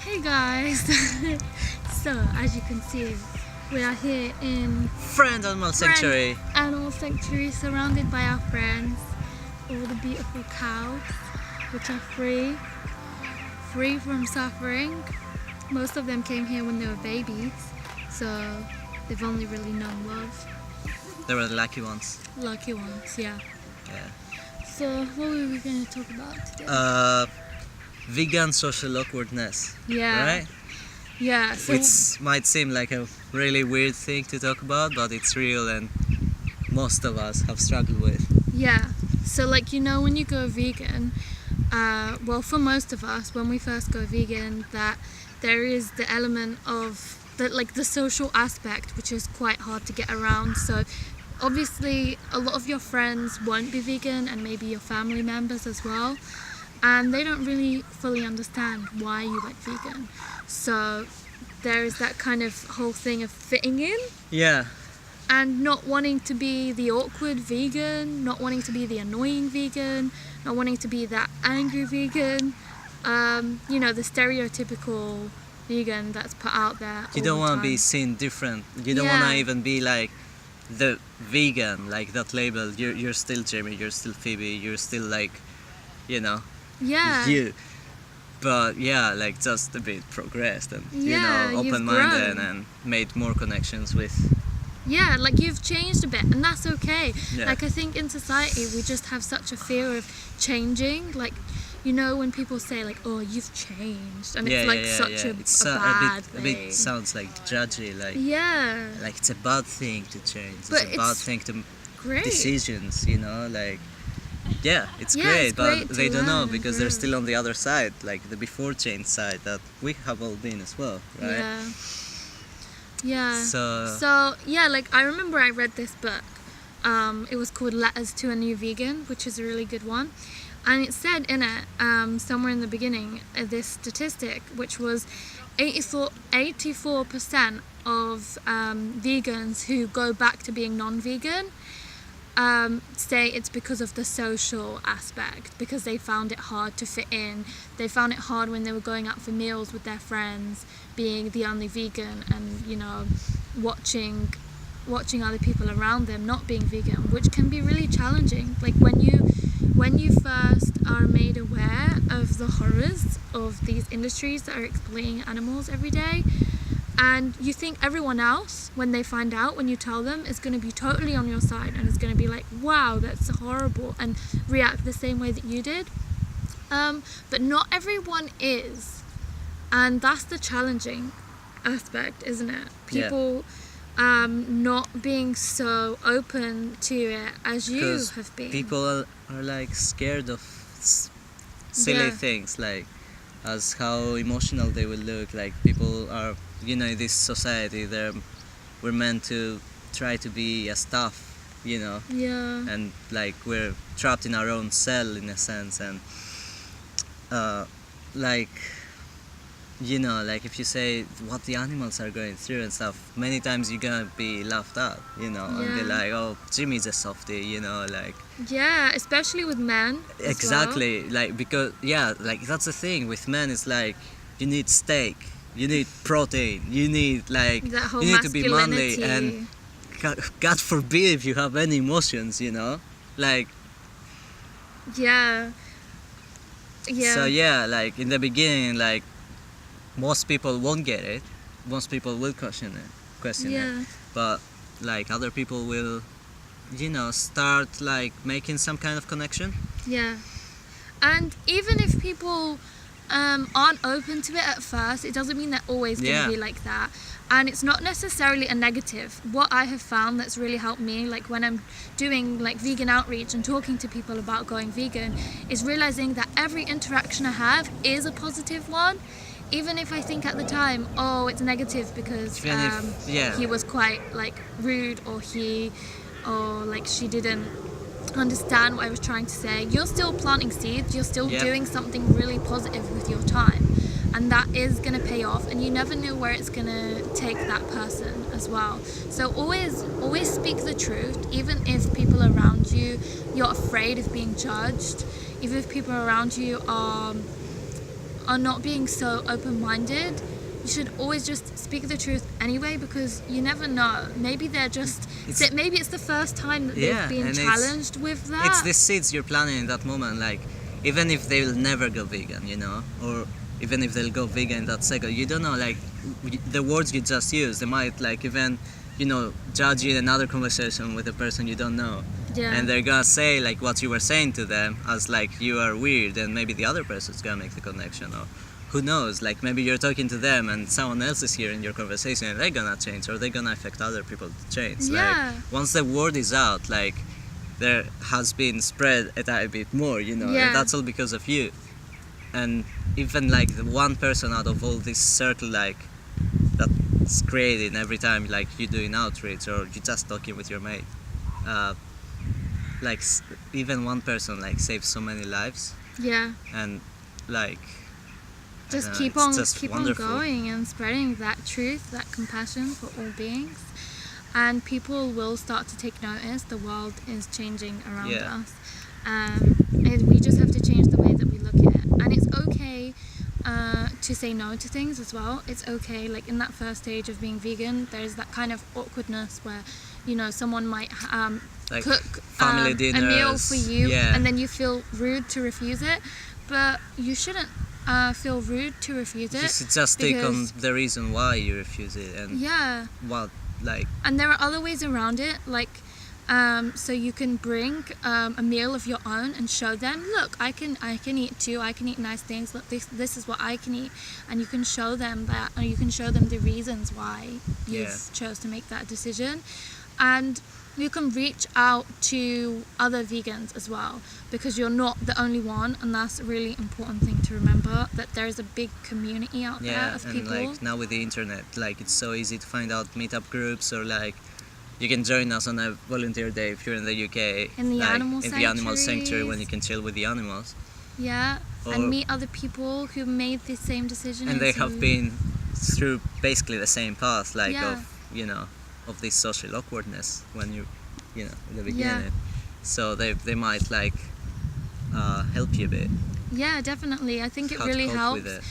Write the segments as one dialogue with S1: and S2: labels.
S1: Hey guys! So, as you can see, we are here in
S2: Friend Animal Sanctuary.
S1: Animal Sanctuary, surrounded by our friends, all the beautiful cows, which are free from suffering. Most of them came here when they were babies, so they've only really known love.
S2: They were the lucky ones.
S1: Lucky ones, yeah.
S2: Yeah.
S1: So, what were we going to talk about today?
S2: Vegan social awkwardness.
S1: Yeah.
S2: Right?
S1: Yeah. So,
S2: Which might seem like a really weird thing to talk about, but it's real and most of us have struggled with.
S1: yeah. So, when you go vegan, well, for most of us, when we first go vegan, that there is the element of the social aspect, which is quite hard to get around. So, obviously, a lot of your friends won't be vegan, and maybe your family members as well, and they don't really fully understand why you went vegan. So, there is that kind of whole thing of fitting in.
S2: Yeah.
S1: And not wanting to be the awkward vegan, not wanting to be the annoying vegan, not wanting to be that angry vegan, the stereotypical vegan that's put out there.
S2: You don't want to be seen different. You don't want to even be like the vegan, like that label. You're still Jamie, you're still Phoebe, you're still like, you. But just a bit progressed and open-minded and made more connections with.
S1: Yeah, you've changed a bit, and that's okay.
S2: Yeah.
S1: I think in society we just have such a fear of changing. When people say oh, you've changed, and it's such a bad thing.
S2: A bit sounds like judgy, like it's a bad thing to change.
S1: But
S2: it's a bad thing to
S1: great
S2: decisions, it's
S1: Yeah,
S2: great,
S1: it's
S2: but
S1: great
S2: they
S1: to
S2: don't know
S1: learn,
S2: because they're still on the other side, like the before change side that we have all been as well, right?
S1: Yeah.
S2: So
S1: I remember I read this book. It was called Letters to a New Vegan, which is a really good one. And it said in it, somewhere in the beginning, this statistic, which was 84% of vegans who go back to being non-vegan say it's because of the social aspect, because they found it hard to fit in. They found it hard when they were going out for meals with their friends, being the only vegan, and watching other people around them not being vegan, which can be really challenging. When you first are made aware of the horrors of these industries that are exploiting animals every day, and you think everyone else, when they find out, when you tell them, is going to be totally on your side and is going to be like, wow, that's horrible, and react the same way that you did. But not everyone is. And that's the challenging aspect, isn't it? People not being so open to it as you have been.
S2: People are scared of silly things, as how emotional they will look. People are, in this society, we're meant to try to be as tough, and we're trapped in our own cell in a sense, and if you say what the animals are going through and stuff, many times you're gonna be laughed at, and be like, oh, Jimmy's a softie,
S1: Yeah, especially with men.
S2: Exactly, because that's the thing with men. It's you need steak, you need protein, you need
S1: that whole
S2: you need to be manly, and God forbid if you have any emotions,
S1: Yeah.
S2: So in the beginning, most people won't get it. Most people will question it. But other people will, start making some kind of connection.
S1: Yeah. And even if people aren't open to it at first, it doesn't mean they're always going to be like that. And it's not necessarily a negative. What I have found that's really helped me, when I'm doing vegan outreach and talking to people about going vegan, is realizing that every interaction I have is a positive one. Even if I think at the time, oh, it's negative because he was quite rude, or she didn't understand what I was trying to say. You're still planting seeds. You're still doing something really positive with your time, and that is going to pay off. And you never know where it's going to take that person as well. So always speak the truth, even if people around you, you're afraid of being judged. Even if people around you are are not being so open-minded, you should always just speak the truth anyway, because you never know. Maybe they're just maybe it's the first time that they've been challenged with that.
S2: It's the seeds you're planting in that moment. Like, even if they'll never go vegan, or even if they'll go vegan in that second, you don't know. Like, the words you just use, they might like even judge you in another conversation with a person you don't know.
S1: Yeah.
S2: And they're gonna say like what you were saying to them as like you are weird, and maybe the other person's gonna make the connection, or who knows, like maybe you're talking to them and someone else is hearing your conversation and they're gonna change, or they're gonna affect other people to change.
S1: Yeah.
S2: Like, once the word is out, like, there has been spread a tiny bit more,
S1: Yeah.
S2: and that's all because of you. And even like the one person out of all this circle, like, that's created every time, like, you doing outreach or you just talking with your mate, like, even one person like saves so many lives.
S1: Yeah.
S2: And like,
S1: Just
S2: it's
S1: keep on
S2: just wonderful.
S1: going and spreading that truth, that compassion for all beings, and people will start to take notice. The world is changing around
S2: Yeah.
S1: us, and we just have to change the way that we look at it. And it's okay to say no to things as well. It's okay, like in that first stage of being vegan, there's that kind of awkwardness where someone might
S2: Like
S1: cook
S2: family
S1: a
S2: dinners,
S1: meal for you,
S2: yeah.
S1: and then you feel rude to refuse it, but you shouldn't feel rude to refuse it.
S2: You should just take on
S1: because-
S2: the reason why you refuse it, and
S1: Yeah,
S2: what, like,
S1: and there are other ways around it, like so you can bring a meal of your own and show them, look, I can eat too, I can eat nice things, look, this is what I can eat, and you can show them that, and you can show them the reasons why you've chose to make that decision. And you can reach out to other vegans as well, because you're not the only one, and that's a really important thing to remember, that there is a big community out there of
S2: and
S1: people.
S2: like now with the internet, like, it's so easy to find out meetup groups, or like you can join us on a volunteer day if you're in the UK,
S1: In the
S2: like,
S1: animal
S2: in the animal sanctuary,
S1: sanctuaries.
S2: when you can chill with the animals.
S1: Yeah,
S2: Or-
S1: and meet other people who made the same decision
S2: And they
S1: as
S2: have
S1: you.
S2: been through basically the same path, like,
S1: Yeah.
S2: of this social awkwardness when you in the
S1: Yeah.
S2: beginning. So they might like help you a bit.
S1: Yeah, definitely. I think it
S2: how to
S1: really
S2: cope
S1: helps.
S2: with it.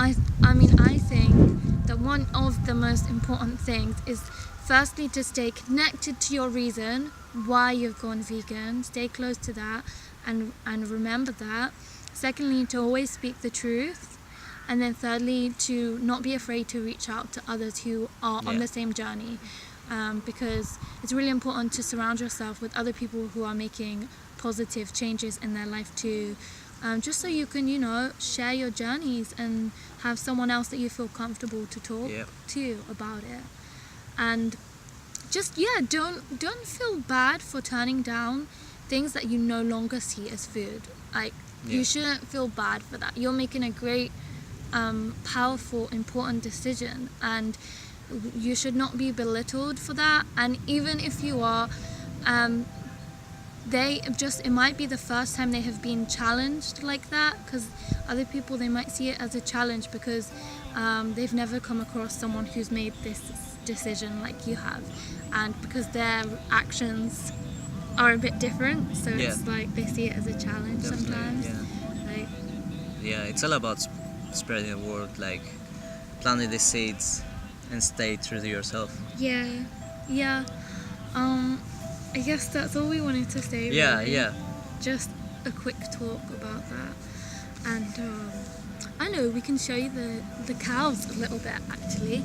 S1: I think that one of the most important things is, firstly, to stay connected to your reason why you've gone vegan. Stay close to that and remember that. Secondly, to always speak the truth. And then thirdly, to not be afraid to reach out to others who are on
S2: Yeah.
S1: the same journey. Because it's really important to surround yourself with other people who are making positive changes in their life too. Just so you can, share your journeys and have someone else that you feel comfortable to talk
S2: Yeah.
S1: to about it. And just, don't feel bad for turning down things that you no longer see as food. Like,
S2: Yeah.
S1: you shouldn't feel bad for that. You're making a great, powerful, important decision, and you should not be belittled for that. And even if you are, it might be the first time they have been challenged like that, because other people, they might see it as a challenge because they've never come across someone who's made this decision like you have, and because their actions are a bit different, so
S2: Yeah.
S1: it's like they see it as a challenge
S2: Definitely,
S1: sometimes.
S2: yeah.
S1: Like,
S2: Yeah, it's all about spreading the word, like planting the seeds and stay true to yourself.
S1: yeah. I guess that's all we wanted to say.
S2: Yeah,
S1: really.
S2: yeah.
S1: Just a quick talk about that, and I know we can show you the cows a little bit actually.